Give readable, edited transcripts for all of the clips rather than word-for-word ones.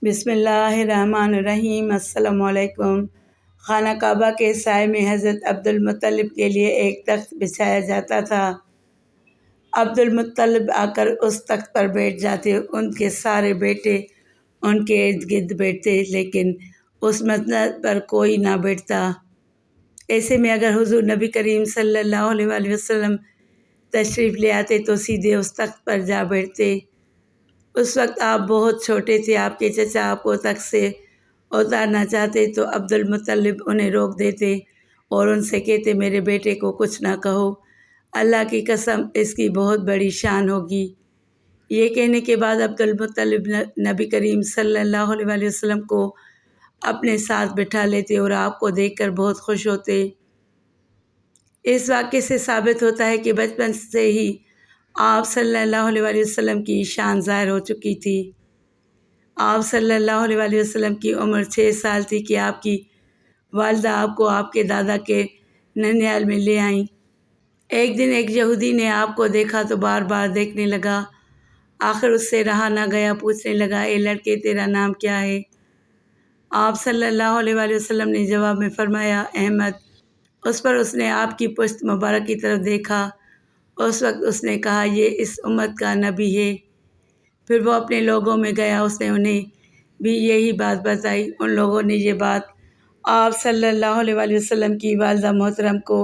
بسم اللہ الرحمن الرحیم۔ السلام علیکم۔ خانہ کعبہ کے سائے میں حضرت عبد المطلب کے لیے ایک تخت بچھایا جاتا تھا۔ عبد المطلب آ کر اس تخت پر بیٹھ جاتے، ان کے سارے بیٹے ان کے ارد گرد بیٹھتے، لیکن اس مسند پر کوئی نہ بیٹھتا۔ ایسے میں اگر حضور نبی کریم صلی اللہ علیہ وآلہ وسلم تشریف لے آتے تو سیدھے اس تخت پر جا بیٹھتے۔ اس وقت آپ بہت چھوٹے تھے۔ آپ کے چچا آپ کو تخت سے اتارنا چاہتے تو عبد المطلب انہیں روک دیتے اور ان سے کہتے، میرے بیٹے کو کچھ نہ کہو، اللہ کی قسم اس کی بہت بڑی شان ہوگی۔ یہ کہنے کے بعد عبد المطلب نبی کریم صلی اللہ علیہ وآلہ وسلم کو اپنے ساتھ بٹھا لیتے اور آپ کو دیکھ کر بہت خوش ہوتے۔ اس واقعے سے ثابت ہوتا ہے کہ بچپن سے ہی آپ صلی اللہ علیہ وآلہ وسلم کی شان ظاہر ہو چکی تھی۔ آپ صلی اللہ علیہ وآلہ وسلم کی عمر 6 سال تھی کہ آپ کی والدہ آپ کو آپ کے دادا کے ننیال میں لے آئیں۔ ایک دن ایک یہودی نے آپ کو دیکھا تو بار بار دیکھنے لگا۔ آخر اس سے رہا نہ گیا، پوچھنے لگا، اے لڑکے تیرا نام کیا ہے؟ آپ صلی اللہ علیہ وآلہ وسلم نے جواب میں فرمایا، احمد۔ اس پر اس نے آپ کی پشت مبارک کی طرف دیکھا۔ اس وقت اس نے کہا، یہ اس امت کا نبی ہے۔ پھر وہ اپنے لوگوں میں گیا، اس نے انہیں بھی یہی بات بتائی۔ ان لوگوں نے یہ بات آپ صلی اللہ علیہ وآلہ وسلم کی والدہ محترم کو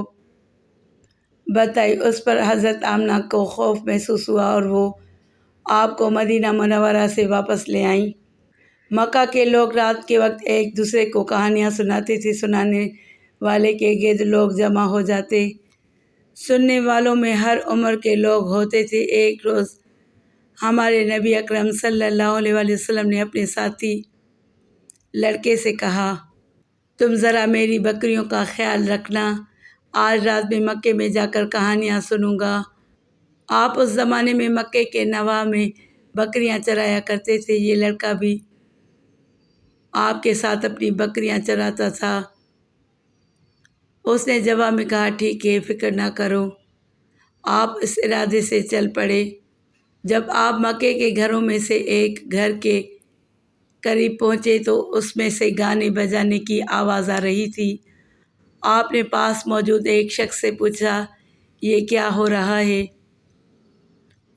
بتائی۔ اس پر حضرت آمنہ کو خوف محسوس ہوا اور وہ آپ کو مدینہ منورہ سے واپس لے آئیں۔ مکہ کے لوگ رات کے وقت ایک دوسرے کو کہانیاں سناتے تھے۔ سنانے والے کے گرد لوگ جمع ہو جاتے، سننے والوں میں ہر عمر کے لوگ ہوتے تھے۔ ایک روز ہمارے نبی اکرم صلی اللہ علیہ وآلہ وسلم نے اپنے ساتھی لڑکے سے کہا، تم ذرا میری بکریوں کا خیال رکھنا، آج رات میں مکے میں جا کر کہانیاں سنوں گا۔ آپ اس زمانے میں مکے کے نواح میں بکریاں چرایا کرتے تھے۔ یہ لڑکا بھی آپ کے ساتھ اپنی بکریاں چراتا تھا۔ اس نے جواب میں کہا، ٹھیک ہے، فکر نہ کرو۔ آپ اس ارادے سے چل پڑے۔ جب آپ مکے کے گھروں میں سے ایک گھر کے قریب پہنچے تو اس میں سے گانے بجانے کی آواز آ رہی تھی۔ آپ نے پاس موجود ایک شخص سے پوچھا، یہ کیا ہو رہا ہے؟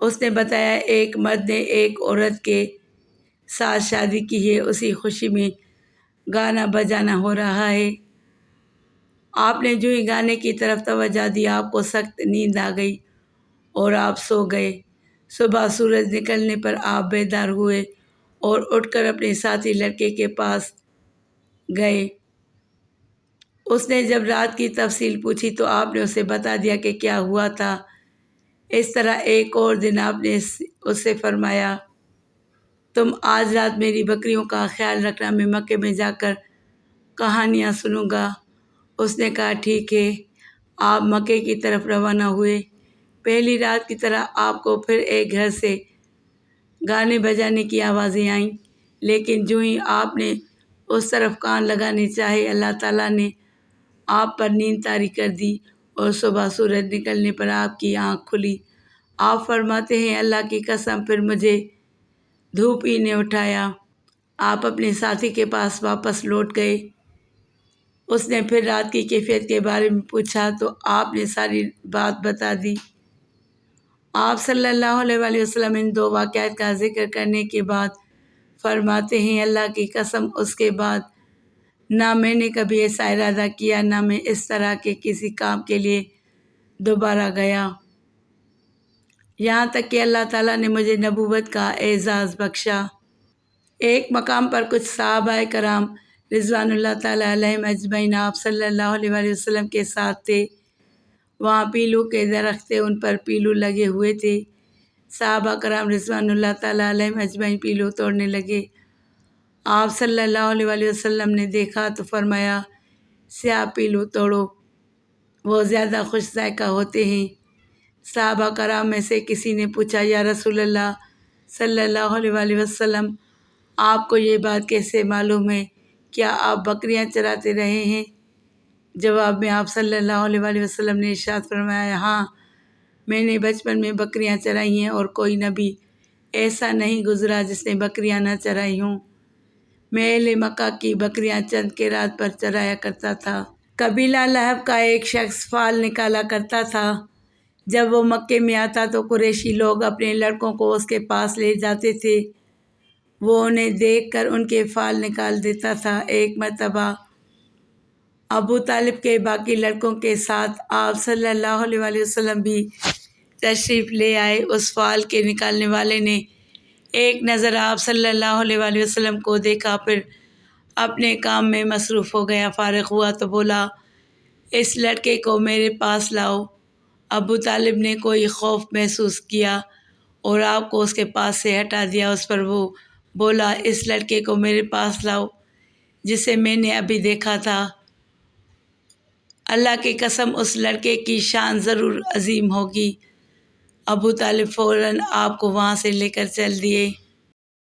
اس نے بتایا، ایک مرد نے ایک عورت کے ساتھ شادی کی ہے، اسی خوشی میں گانا بجانا ہو رہا ہے۔ آپ نے جو ہی گانے کی طرف توجہ دی، آپ کو سخت نیند آ گئی اور آپ سو گئے۔ صبح سورج نکلنے پر آپ بیدار ہوئے اور اٹھ کر اپنے ساتھی لڑکے کے پاس گئے۔ اس نے جب رات کی تفصیل پوچھی تو آپ نے اسے بتا دیا کہ کیا ہوا تھا۔ اس طرح ایک اور دن آپ نے اس سے فرمایا، تم آج رات میری بکریوں کا خیال رکھنا، میں مکے میں جا کر کہانیاں سنوں گا۔ اس نے کہا، ٹھیک ہے۔ آپ مکے کی طرف روانہ ہوئے۔ پہلی رات کی طرح آپ کو پھر ایک گھر سے گانے بجانے کی آوازیں آئیں، لیکن جو ہی آپ نے اس طرف کان لگانے چاہے، اللہ تعالیٰ نے آپ پر نیند طاری کر دی اور صبح سورج نکلنے پر آپ کی آنکھ کھلی۔ آپ فرماتے ہیں، اللہ کی قسم، پھر مجھے دھوپ ہی نے اٹھایا۔ آپ اپنے ساتھی کے پاس واپس لوٹ گئے۔ اس نے پھر رات کی کیفیت کے بارے میں پوچھا تو آپ نے ساری بات بتا دی۔ آپ صلی اللہ علیہ وآلہ وسلم ان دو واقعات کا ذکر کرنے کے بعد فرماتے ہیں، اللہ کی قسم، اس کے بعد نہ میں نے کبھی ایسا ارادہ کیا، نہ میں اس طرح کے کسی کام کے لیے دوبارہ گیا، یہاں تک کہ اللہ تعالیٰ نے مجھے نبوت کا اعزاز بخشا۔ ایک مقام پر کچھ صحابہ کرام رضوان اللہ تعالیٰ علیہم اجمعین آپ صلی اللہ علیہ وآلہ وسلم کے ساتھ تھے۔ وہاں پیلو کے درخت تھے، ان پر پیلو لگے ہوئے تھے۔ صحابہ کرام رضوان اللہ تعالیٰ علیہم اجمعین پیلو توڑنے لگے۔ آپ صلی اللہ علیہ وآلہ وسلم نے دیکھا تو فرمایا، سیاہ پیلو توڑو، وہ زیادہ خوش ذائقہ ہوتے ہیں۔ صحابہ کرام میں سے کسی نے پوچھا، یا رسول اللہ صلی اللہ علیہ وآلہ وسلم، آپ کو یہ بات کیسے معلوم ہے؟ کیا آپ بکریاں چراتے رہے ہیں؟ جواب میں آپ صلی اللہ علیہ وآلہ وسلم نے ارشاد فرمایا، ہاں، میں نے بچپن میں بکریاں چرائی ہیں اور کوئی نبی ایسا نہیں گزرا جس نے بکریاں نہ چرائی ہوں۔ میں اہل مکہ کی بکریاں چند کے رات پر چرایا کرتا تھا۔ قبیلہ لہب کا ایک شخص فال نکالا کرتا تھا۔ جب وہ مکے میں آتا تو قریشی لوگ اپنے لڑکوں کو اس کے پاس لے جاتے تھے۔ وہ انہیں دیکھ کر ان کے فال نکال دیتا تھا۔ ایک مرتبہ ابو طالب کے باقی لڑکوں کے ساتھ آپ صلی اللہ علیہ وآلہ وسلم بھی تشریف لے آئے۔ اس فال کے نکالنے والے نے ایک نظر آپ صلی اللہ علیہ وآلہ وسلم کو دیکھا، پھر اپنے کام میں مصروف ہو گیا۔ فارغ ہوا تو بولا، اس لڑکے کو میرے پاس لاؤ۔ ابو طالب نے کوئی خوف محسوس کیا اور آپ کو اس کے پاس سے ہٹا دیا۔ اس پر وہ بولا، اس لڑکے کو میرے پاس لاؤ جسے میں نے ابھی دیکھا تھا۔ اللہ کی قسم اس لڑکے کی شان ضرور عظیم ہوگی۔ ابو طالب فوراً آپ کو وہاں سے لے کر چل دیے۔